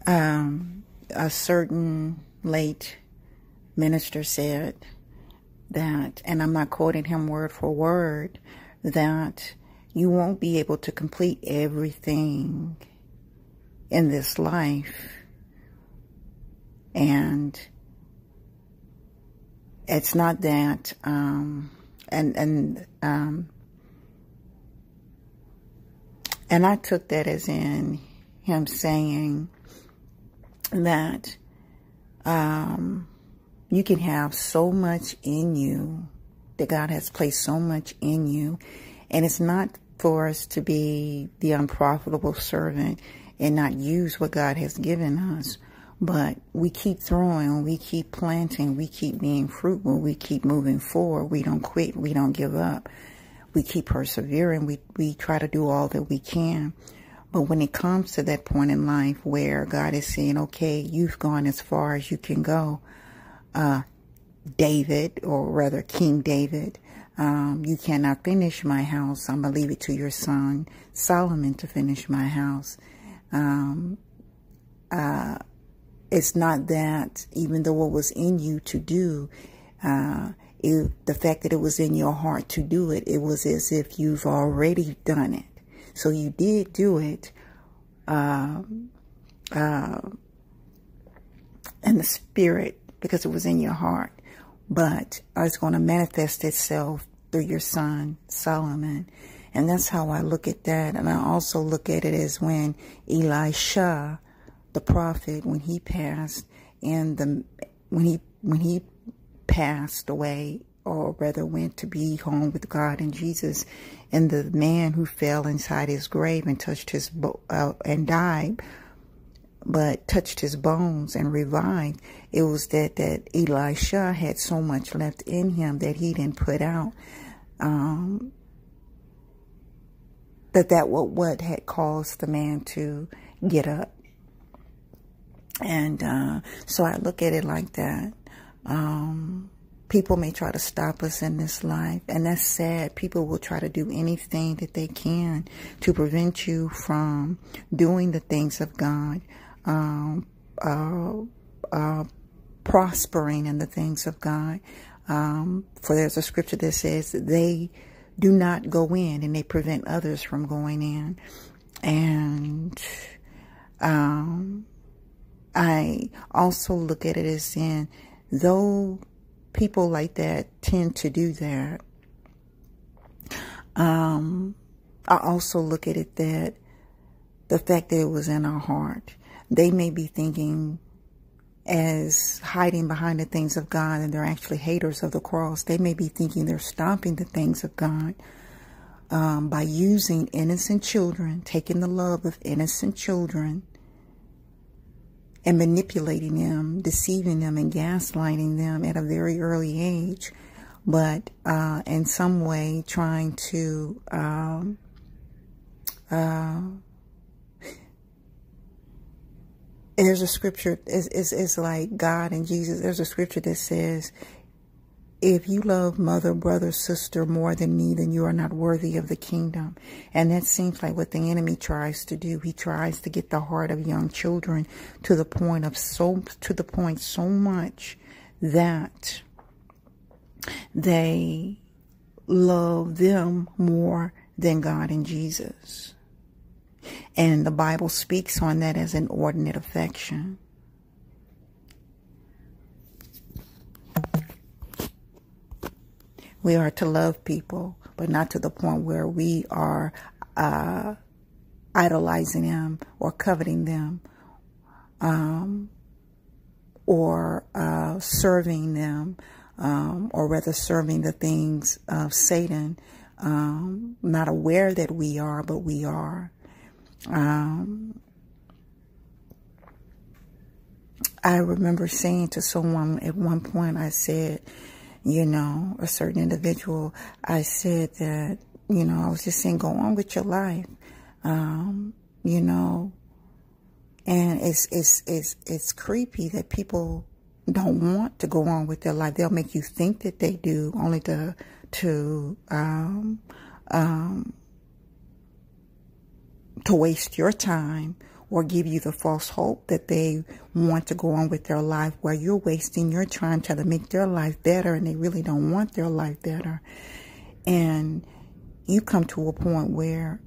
A certain late minister said that, and I'm not quoting him word for word, that you won't be able to complete everything in this life. And it's not that, and I took that as in him saying that you can have so much in you, that God has placed so much in you, and it's not for us to be the unprofitable servant and not use what God has given us, but we keep throwing, we keep planting, we keep being fruitful, we keep moving forward, we don't quit, we don't give up, we keep persevering, we try to do all that we can. But when it comes to that point in life where God is saying, okay, you've gone as far as you can go, David, or rather King David, you cannot finish my house. I'm going to leave it to your son, Solomon, to finish my house. It's not that, even though it was in you to do, the fact that it was in your heart to do it, it was as if you've already done it. So you did do it in the spirit because it was in your heart. But it's going to manifest itself through your son, Solomon. And that's how I look at that. And I also look at it as when Elisha, the prophet, when he passed, and when he passed away, or rather went to be home with God and Jesus, and the man who fell inside his grave and touched his and died, but touched his bones and revived, it was that Elisha had so much left in him that he didn't put out. What had caused the man to get up. And so I look at it like that. People may try to stop us in this life, and that's sad. People will try to do anything that they can to prevent you from doing the things of God, prospering in the things of God. For there's a scripture that says that they do not go in, and they prevent others from going in. And I also look at it as in, though people like that tend to do that, I also look at it that the fact that it was in our heart, they may be thinking as hiding behind the things of God, and they're actually haters of the cross. They may be thinking they're stopping the things of God by using innocent children, taking the love of innocent children, and manipulating them, deceiving them, and gaslighting them at a very early age, but in some way trying to there's a scripture, it's like God and Jesus, there's a scripture that says, if you love mother, brother, sister more than me, then you are not worthy of the kingdom. And that seems like what the enemy tries to do. He tries to get the heart of young children to the point so much that they love them more than God and Jesus. And the Bible speaks on that as an inordinate affection. We are to love people, but not to the point where we are idolizing them or coveting them, or serving them, or rather serving the things of Satan, not aware that we are, but we are. I remember saying to someone at one point, I said, a certain individual, I said that, I was just saying, go on with your life, and it's creepy that people don't want to go on with their life. They'll make you think that they do, only to waste your time or give you the false hope that they want to go on with their life while you're wasting your time trying to make their life better, and they really don't want their life better. And you come to a point where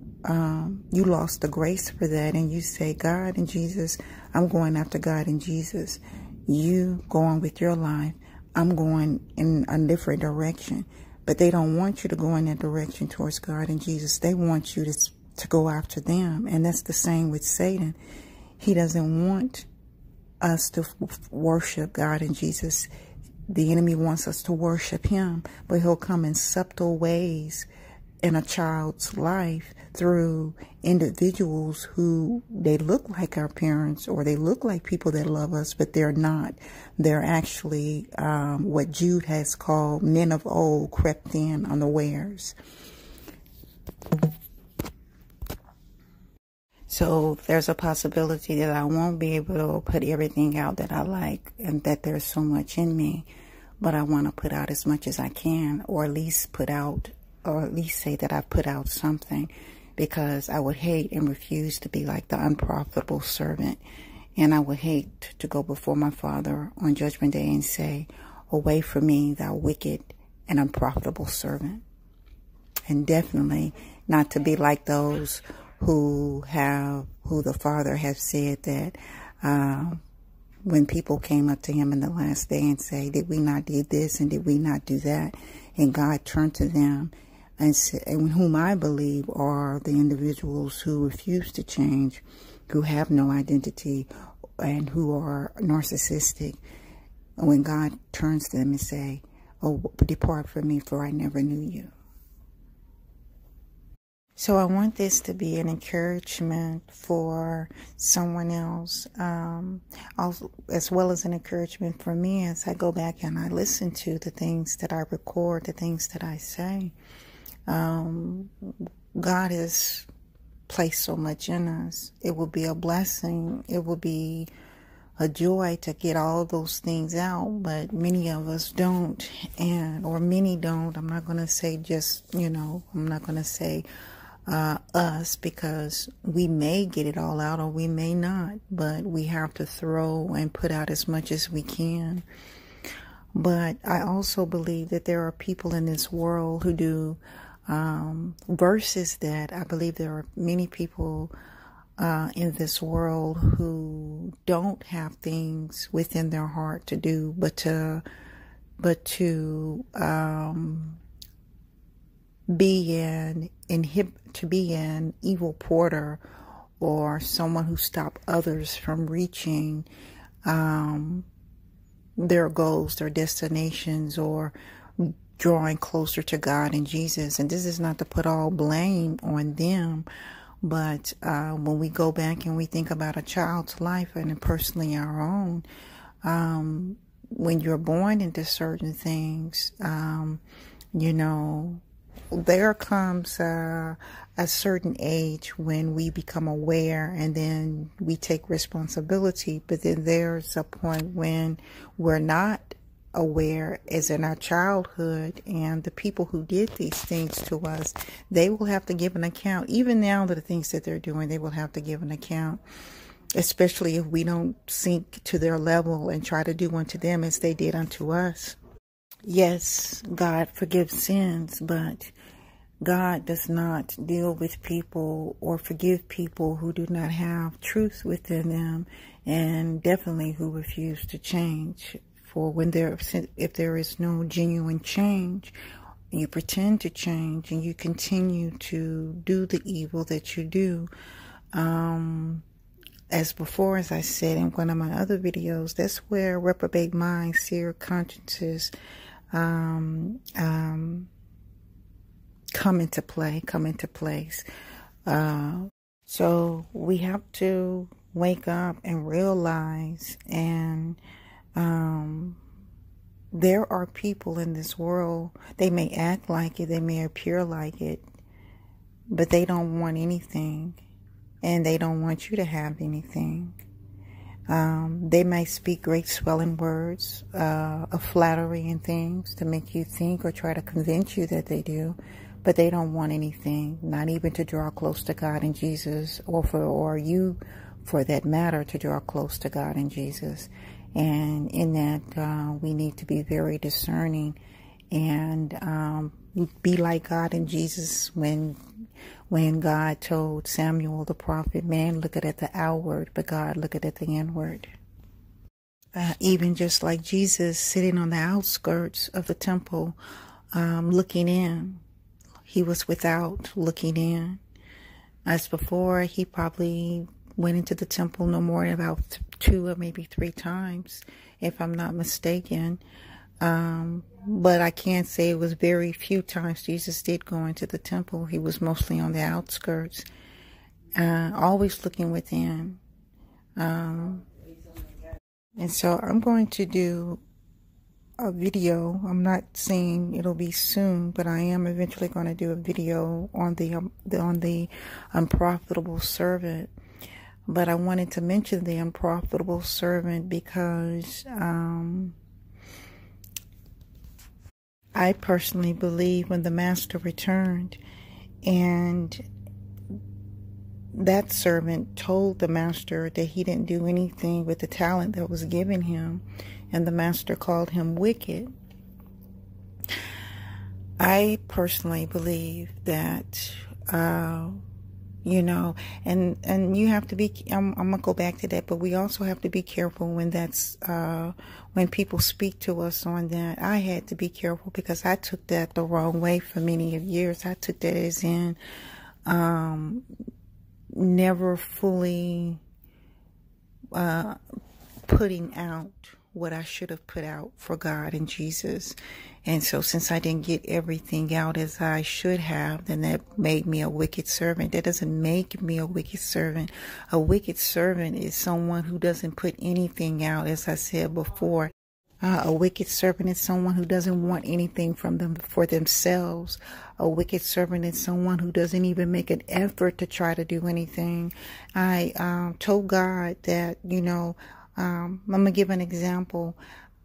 you lost the grace for that, and you say, God and Jesus, I'm going after God and Jesus. You go on with your life. I'm going in a different direction. But they don't want you to go in that direction towards God and Jesus. They want you to go after them. And that's the same with Satan. He doesn't want us to worship God and Jesus. The enemy wants us to worship him, but he'll come in subtle ways in a child's life through individuals who they look like our parents, or they look like people that love us, but they're not. They're actually what Jude has called men of old crept in unawares. So there's a possibility that I won't be able to put everything out that I like, and that there's so much in me, but I want to put out as much as I can, or at least put out, or at least say that I put out something, because I would hate and refuse to be like the unprofitable servant. And I would hate to go before my Father on Judgment Day and say, away from me, thou wicked and unprofitable servant. And definitely not to be like those who the Father has said that when people came up to him in the last day and say, did we not do this and did we not do that? And God turned to them and whom I believe are the individuals who refuse to change, who have no identity, and who are narcissistic. When God turns to them and say, oh, depart from me, for I never knew you. So I want this to be an encouragement for someone else, as well as an encouragement for me as I go back and I listen to the things that I record, the things that I say. God has placed so much in us. It will be a blessing. It will be a joy to get all those things out, but many of us don't, or many don't. I'm not going to say just, I'm not going to say us, because we may get it all out or we may not, but we have to throw and put out as much as we can. But I also believe that there are people in this world who do verses that I believe there are many people in this world who don't have things within their heart to do, but to be an evil porter, or someone who stops others from reaching their goals, their destinations, or drawing closer to God and Jesus. And this is not to put all blame on them, but when we go back and we think about a child's life, and personally our own, when you're born into certain things, there comes a certain age when we become aware, and then we take responsibility. But then there's a point when we're not aware, as in our childhood, and the people who did these things to us, they will have to give an account. Even now, the things that they're doing, they will have to give an account, especially if we don't sink to their level and try to do unto them as they did unto us. Yes, God forgives sins, but God does not deal with people or forgive people who do not have truth within them, and definitely who refuse to change. For if there is no genuine change, you pretend to change and you continue to do the evil that you do. As before, as I said in one of my other videos, that's where reprobate minds, seared consciences come into place. So we have to wake up and realize, and there are people in this world, they may act like it, they may appear like it, but they don't want anything, and they don't want you to have anything. They may speak great swelling words of flattery and things to make you think or try to convince you that they do, but they don't want anything, not even to draw close to God and Jesus, or for that matter, to draw close to God and Jesus. And in that, we need to be very discerning and be like God and Jesus when God told Samuel the prophet, man looketh at the outward, but God looketh at the inward. Even just like Jesus sitting on the outskirts of the temple, looking in. He was without, looking in. As before, he probably went into the temple no more than about 2 or maybe 3 times, if I'm not mistaken. But I can't say it was very few times Jesus did go into the temple. He was mostly on the outskirts, always looking within. And so I'm going to do a video. I'm not saying it'll be soon, but I am eventually going to do a video on the unprofitable servant. But I wanted to mention the unprofitable servant because I personally believe when the master returned and that servant told the master that he didn't do anything with the talent that was given him, and the master called him wicked. I personally believe that, and you have to be, I'm going to go back to that, but we also have to be careful when that's, when people speak to us on that. I had to be careful because I took that the wrong way for many years. I took that as in, never fully, putting out what I should have put out for God and Jesus. And so since I didn't get everything out as I should have, then that made me a wicked servant. That doesn't make me a wicked servant. A wicked servant is someone who doesn't put anything out, as I said before. A wicked servant is someone who doesn't want anything from them for themselves. A wicked servant is someone who doesn't even make an effort to try to do anything. I told God that, I'm going to give an example.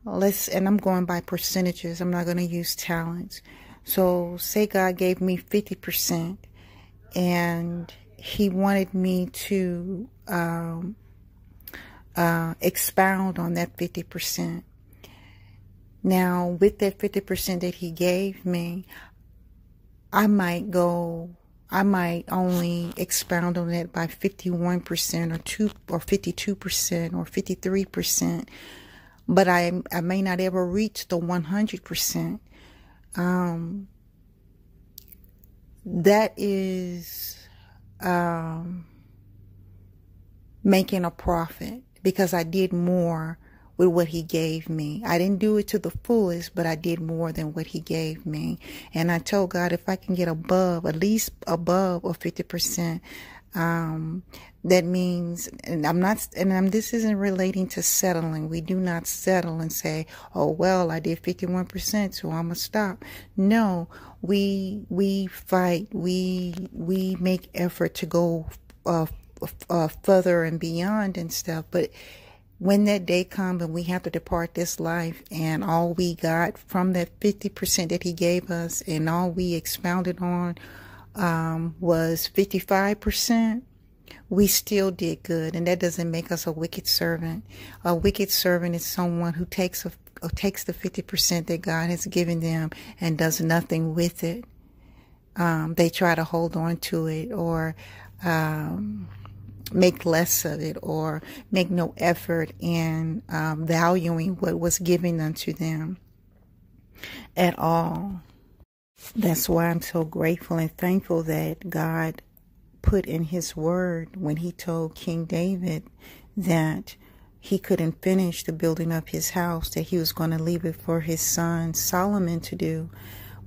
And I'm going by percentages. I'm not going to use talents. So say God gave me 50% and he wanted me to expound on that 50%. Now, with that 50% that he gave me, I might only expound on it by 51% or 52% or 53%, but I may not ever reach the 100%. That is making a profit because I did more with what he gave me. I didn't do it to the fullest, but I did more than what he gave me. And I told God, if I can get at least above a 50%, that means, this isn't relating to settling. We do not settle and say, oh, well, I did 51%, so I'm going to stop. No, we fight. We make effort to go, further and beyond and stuff. But when that day comes and we have to depart this life and all we got from that 50% that he gave us and all we expounded on was 55%, we still did good. And that doesn't make us a wicked servant. A wicked servant is someone who takes the 50% that God has given them and does nothing with it. They try to hold on to it or make less of it or make no effort in valuing what was given unto them at all. That's why I'm so grateful and thankful that God put in his word when he told King David that he couldn't finish the building of his house, that he was going to leave it for his son Solomon to do.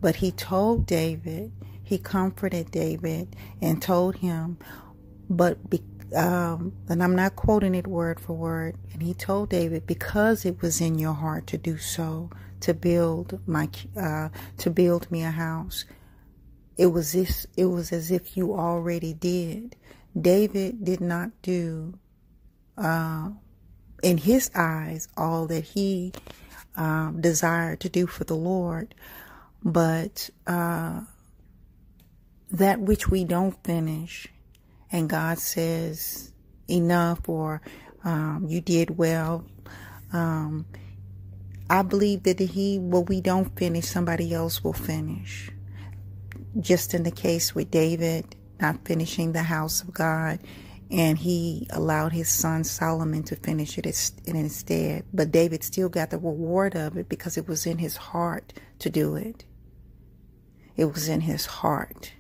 But he told David, he comforted David and told him, and I'm not quoting it word for word, and he told David, because it was in your heart to do so, to build me a house, it was as if you already did. David did not do, in his eyes, all that he desired to do for the Lord, but that which we don't finish, and God says, enough, or you did well. I believe that what we don't finish, somebody else will finish. Just in the case with David not finishing the house of God, and he allowed his son Solomon to finish it instead. But David still got the reward of it because it was in his heart to do it. It was in his heart.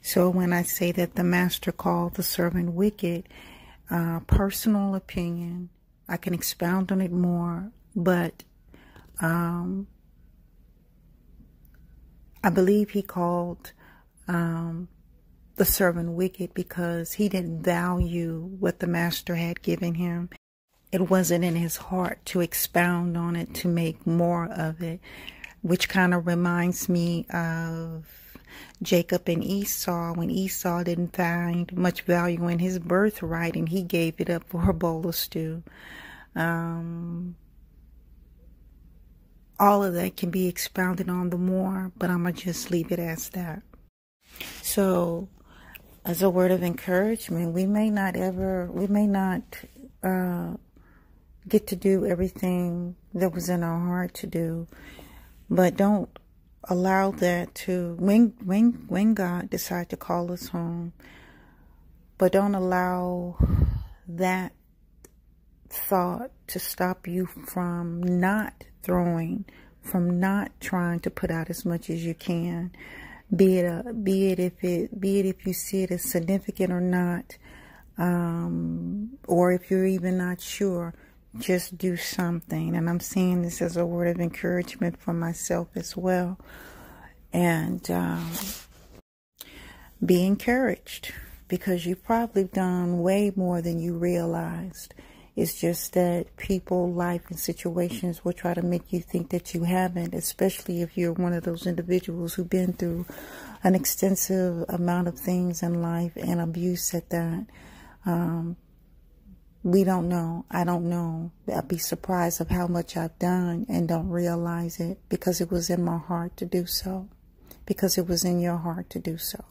So when I say that the master called the servant wicked, personal opinion, I can expound on it more, but I believe he called the servant wicked because he didn't value what the master had given him. It wasn't in his heart to expound on it, to make more of it, which kind of reminds me of Jacob and Esau, when Esau didn't find much value in his birthright and he gave it up for a bowl of stew. All of that can be expounded on the more, but I'm going to just leave it as that. So, as a word of encouragement, we may not get to do everything that was in our heart to do, but don't allow that to, when God decides to call us home, but don't allow that thought to stop you from not throwing, from not trying to put out as much as you can. Be it if you see it as significant or not, or if you're even not sure, just do something. And I'm saying this as a word of encouragement for myself as well. And be encouraged, because you've probably done way more than you realized. It's just that people, life, and situations will try to make you think that you haven't, especially if you're one of those individuals who've been through an extensive amount of things in life and abuse at that. We don't know. I don't know. I'd be surprised of how much I've done and don't realize it, because it was in my heart to do so. Because it was in your heart to do so.